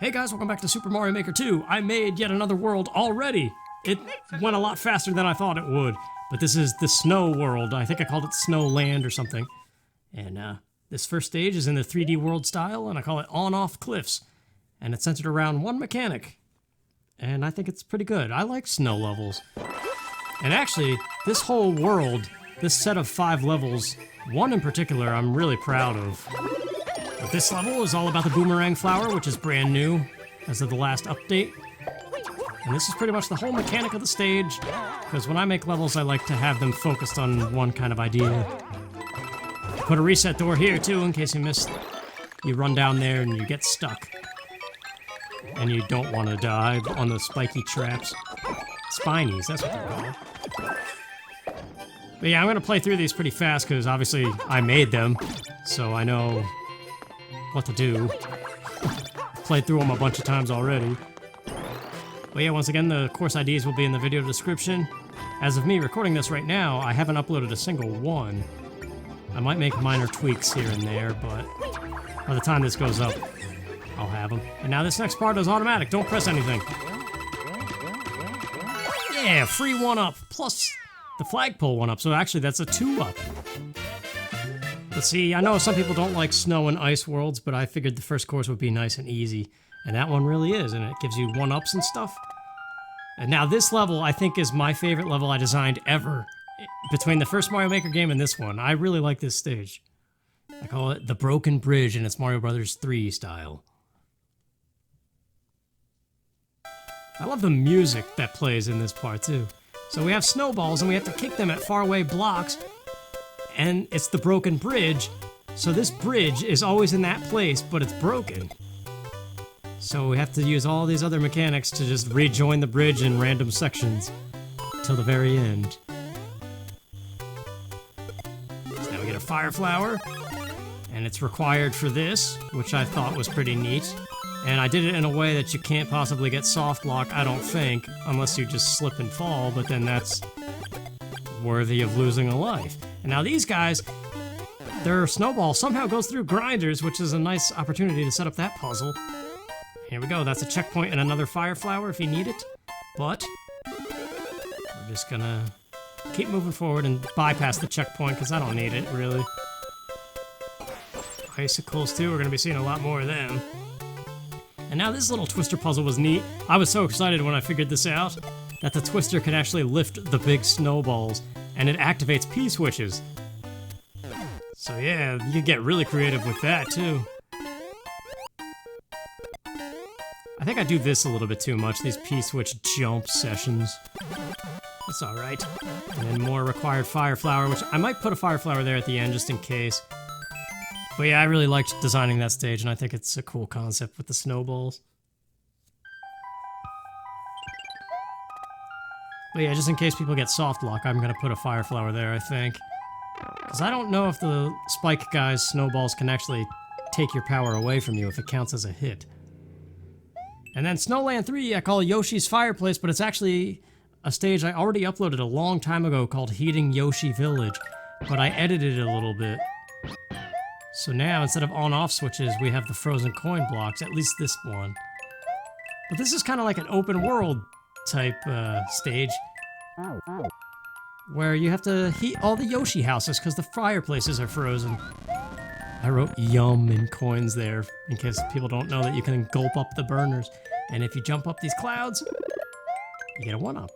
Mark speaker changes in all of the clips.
Speaker 1: Hey guys, welcome back to Super Mario Maker 2. I made yet another world already. It went a lot faster than I thought it would, but this is the snow world. I think I called it Snow Land or something. And this first stage is in the 3D world style, and I call it On-Off Cliffs. And it's centered around one mechanic. And I think it's pretty good. I like snow levels. And actually, this whole world, this set of 5 levels, one in particular I'm really proud of. But this level is all about the boomerang flower, which is brand new as of the last update. And this is pretty much the whole mechanic of the stage, because when I make levels, I like to have them focused on one kind of idea. Put a reset door here, too, in case you missed. You run down there and you get stuck. And you don't want to die on those spiky traps. Spinies, that's what they're called. But yeah, I'm going to play through these pretty fast, because obviously I made them, so I know what to do. Played through them a bunch of times already. But yeah, once again, the course IDs will be in the video description. As of me recording this right now, I haven't uploaded a single one. I might make minor tweaks here and there, but by the time this goes up, I'll have them. And now this next part is automatic. Don't press anything. Yeah, free 1-up, plus the flagpole 1-up. So actually, that's a 2-up. But see, I know some people don't like snow and ice worlds, but I figured the first course would be nice and easy. And that one really is, and it gives you 1-ups and stuff. And now this level, I think, is my favorite level I designed ever. Between the first Mario Maker game and this one, I really like this stage. I call it the Broken Bridge, and it's Mario Bros. 3 style. I love the music that plays in this part, too. So we have snowballs, and we have to kick them at faraway blocks. And it's the broken bridge, so this bridge is always in that place, but it's broken. So we have to use all these other mechanics to just rejoin the bridge in random sections till the very end. So now we get a fire flower, and it's required for this, which I thought was pretty neat. And I did it in a way that you can't possibly get soft lock, I don't think, unless you just slip and fall, but then that's worthy of losing a life. And now these guys, their snowball somehow goes through grinders, which is a nice opportunity to set up that puzzle. Here we go, that's a checkpoint and another fire flower if you need it. But we're just gonna keep moving forward and bypass the checkpoint, because I don't need it, really. Icicles, too, we're gonna be seeing a lot more of them. And now this little twister puzzle was neat. I was so excited when I figured this out, that the twister can actually lift the big snowballs, and it activates P-switches. So yeah, you can get really creative with that, too. I think I do this a little bit too much, these P-switch jump sessions. It's alright. And then more required fire flower, which I might put a fire flower there at the end just in case. But yeah, I really liked designing that stage, and I think it's a cool concept with the snowballs. But yeah, just in case people get soft lock, I'm gonna put a fire flower there, I think. Because I don't know if the spike guy's snowballs can actually take your power away from you if it counts as a hit. And then Snowland 3 I call Yoshi's Fireplace, but it's actually a stage I already uploaded a long time ago called Heating Yoshi Village, but I edited it a little bit. So now, instead of on-off switches, we have the frozen coin blocks, at least this one. But this is kind of like an open world type stage, where you have to heat all the Yoshi houses because the fireplaces are frozen. I wrote yum in coins there, in case people don't know that you can gulp up the burners. And if you jump up these clouds, you get a 1-up.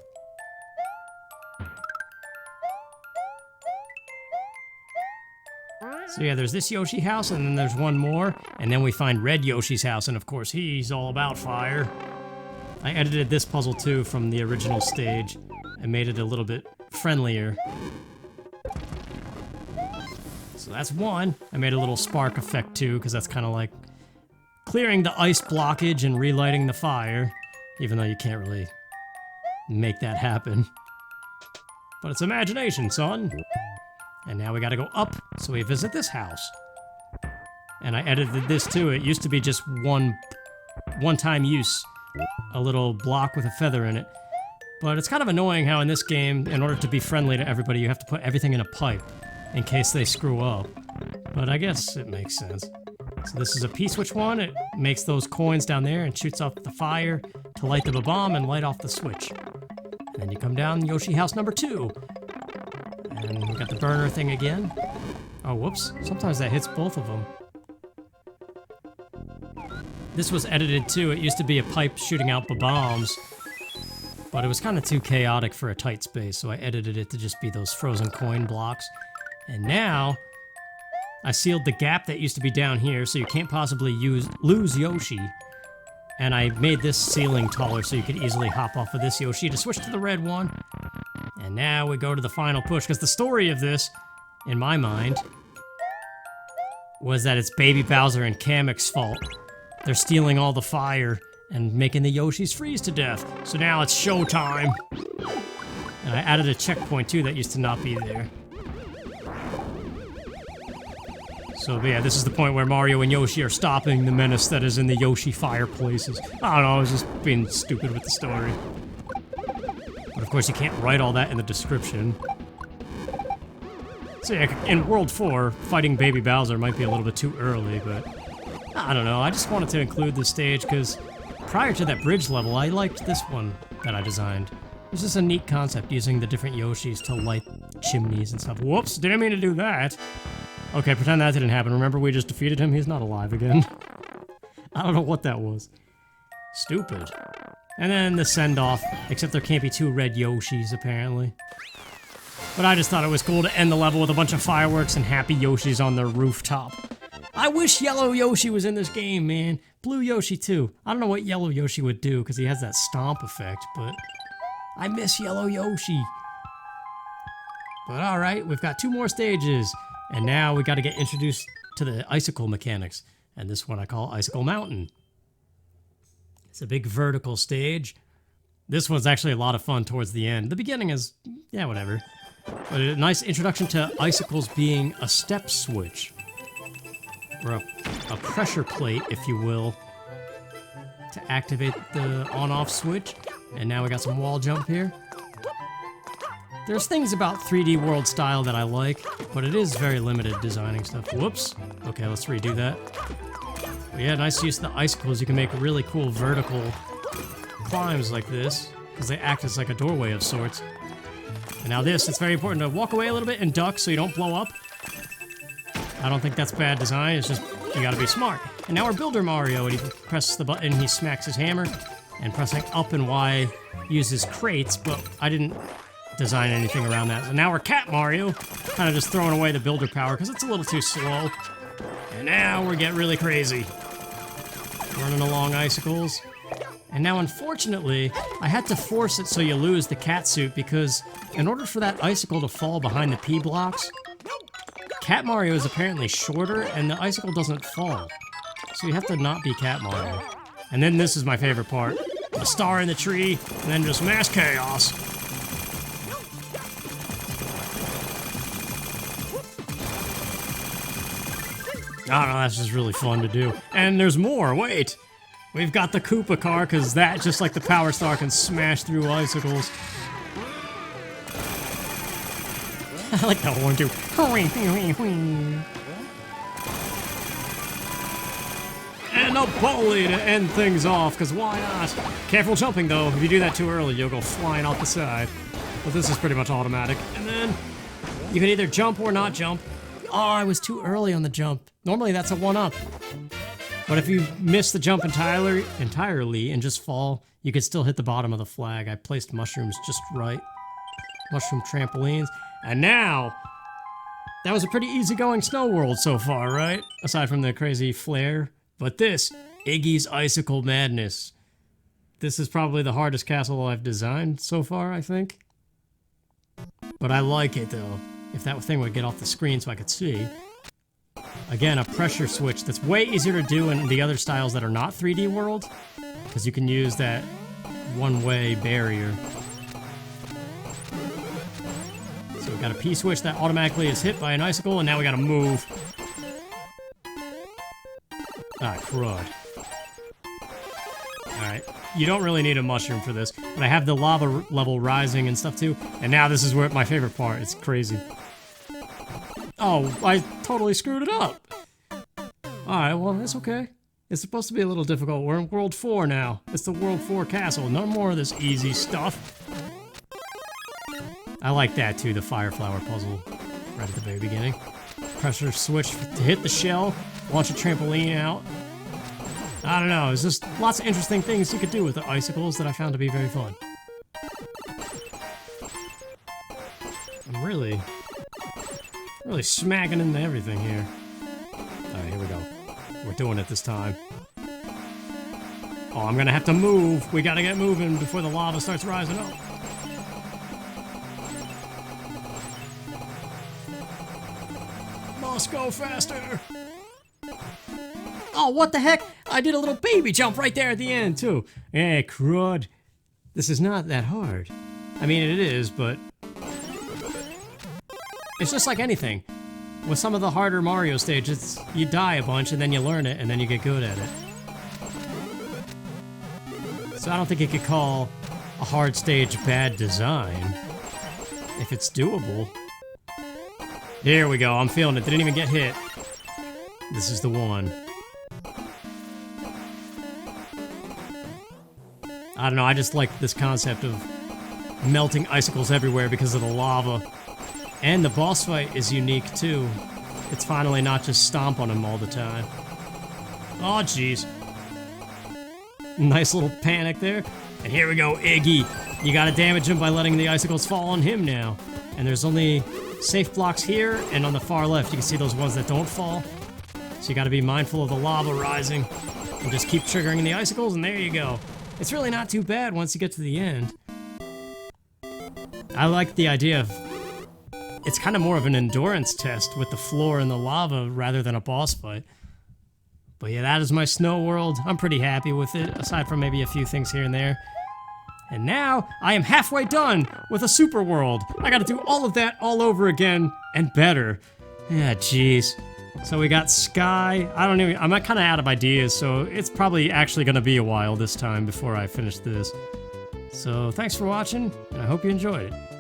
Speaker 1: So yeah, there's this Yoshi house, and then there's one more, and then we find Red Yoshi's house, and of course he's all about fire. I edited this puzzle too from the original stage, and made it a little bit friendlier. So that's one. I made a little spark effect too, because that's kind of like clearing the ice blockage and relighting the fire, even though you can't really make that happen. But it's imagination, son. And now we gotta go up, so we visit this house. And I edited this too. It used to be just one-time use, a little block with a feather in it. But it's kind of annoying how in this game, in order to be friendly to everybody, you have to put everything in a pipe in case they screw up. But I guess it makes sense. So this is a P-switch one. It makes those coins down there and shoots off the fire to light the bomb and light off the switch. And then you come down Yoshi house number 2. And we got the burner thing again. Oh, whoops. Sometimes that hits both of them. This was edited too. It used to be a pipe shooting out bombs, but it was kind of too chaotic for a tight space, so I edited it to just be those frozen coin blocks. And now, I sealed the gap that used to be down here, so you can't possibly lose Yoshi. And I made this ceiling taller so you could easily hop off of this Yoshi to switch to the red one. And now we go to the final push, because the story of this, in my mind, was that it's Baby Bowser and Kamek's fault. They're stealing all the fire and making the Yoshis freeze to death. So now it's showtime. And I added a checkpoint too that used to not be there. So yeah, this is the point where Mario and Yoshi are stopping the menace that is in the Yoshi Fireplaces. I don't know, I was just being stupid with the story. But of course you can't write all that in the description. So yeah, in World 4, fighting Baby Bowser might be a little bit too early, but I don't know, I just wanted to include this stage because prior to that bridge level, I liked this one that I designed. It's just a neat concept, using the different Yoshis to light chimneys and stuff. Whoops, didn't mean to do that. Okay, pretend that didn't happen. Remember we just defeated him? He's not alive again. I don't know what that was. Stupid. And then the send-off, except there can't be 2 red Yoshis, apparently. But I just thought it was cool to end the level with a bunch of fireworks and happy Yoshis on their rooftop. I wish Yellow Yoshi was in this game, man. Blue Yoshi, too. I don't know what Yellow Yoshi would do, because he has that stomp effect, but I miss Yellow Yoshi. But alright, we've got 2 more stages. And now we got to get introduced to the Icicle mechanics. And this one I call Icicle Mountain. It's a big vertical stage. This one's actually a lot of fun towards the end. The beginning is, yeah, whatever. But a nice introduction to icicles being a step switch. Or a pressure plate, if you will, to activate the on-off switch. And now we got some wall jump here. There's things about 3D World style that I like, but it is very limited designing stuff. Whoops. Okay, let's redo that. But yeah, nice use of the icicles. You can make really cool vertical climbs like this, because they act as like a doorway of sorts. And now this, it's very important to walk away a little bit and duck so you don't blow up. I don't think that's bad design, it's just you gotta be smart. And now we're Builder Mario, and he presses the button, he smacks his hammer, and pressing up and Y uses crates, but I didn't design anything around that. So now we're Cat Mario, kind of just throwing away the builder power because it's a little too slow. And now we're getting really crazy. Running along icicles. And now unfortunately, I had to force it so you lose the cat suit because in order for that icicle to fall behind the P blocks, Cat Mario is apparently shorter and the icicle doesn't fall. So you have to not be Cat Mario. And then this is my favorite part. The star in the tree, and then just mass chaos. I don't know, that's just really fun to do. And there's more, wait! We've got the Koopa car, because that, just like the Power Star, can smash through icicles. I like that one too. And a bully to end things off, because why not? Careful jumping though, if you do that too early, you'll go flying off the side. But this is pretty much automatic. And then, you can either jump or not jump. Oh, I was too early on the jump. Normally that's a 1-up. But if you miss the jump entirely and just fall, you could still hit the bottom of the flag. I placed mushrooms just right. Mushroom trampolines. And now, that was a pretty easygoing snow world so far, right? Aside from the crazy flare. But this, Iggy's Icicle Madness. This is probably the hardest castle I've designed so far, I think. But I like it though. If that thing would get off the screen so I could see. Again, a pressure switch that's way easier to do in the other styles that are not 3D World. Because you can use that one-way barrier. So we got a P-switch that automatically is hit by an icicle, and now we gotta move. Ah, crud. Alright, you don't really need a mushroom for this, but I have the lava level rising and stuff too, and now this is where my favorite part, it's crazy. Oh, I totally screwed it up! Oh, Alright, well, that's okay. It's supposed to be a little difficult. We're in World 4 now. It's the World 4 castle. No more of this easy stuff. I like that too, the fire flower puzzle right at the very beginning. Pressure switch to hit the shell, launch a trampoline out. I don't know, there's just lots of interesting things you could do with the icicles that I found to be very fun. I'm really smacking into everything here. Alright, here we go. We're doing it this time. Oh, I'm gonna have to move. We gotta get moving before the lava starts rising up. Must go faster. Oh, what the heck? I did a little baby jump right there at the end, too. Eh, crud. This is not that hard. I mean, it is, but it's just like anything. With some of the harder Mario stages, you die a bunch and then you learn it and then you get good at it. So I don't think you could call a hard stage bad design if it's doable. Here we go, I'm feeling it. Didn't even get hit. This is the one. I don't know, I just like this concept of melting icicles everywhere because of the lava. And the boss fight is unique too. It's finally not just stomp on him all the time. Oh jeez. Nice little panic there. And here we go, Iggy. You gotta damage him by letting the icicles fall on him now. And there's only safe blocks here, and on the far left you can see those ones that don't fall. So you gotta be mindful of the lava rising. And just keep triggering the icicles, and there you go. It's really not too bad once you get to the end. I like the idea of it's kind of more of an endurance test with the floor and the lava rather than a boss fight. But yeah, that is my snow world. I'm pretty happy with it, aside from maybe a few things here and there. And now, I am halfway done with a super world. I gotta do all of that all over again, and better. Yeah, jeez. So we got Sky. I'm kind of out of ideas, so it's probably actually gonna be a while this time before I finish this. So thanks for watching, and I hope you enjoyed it.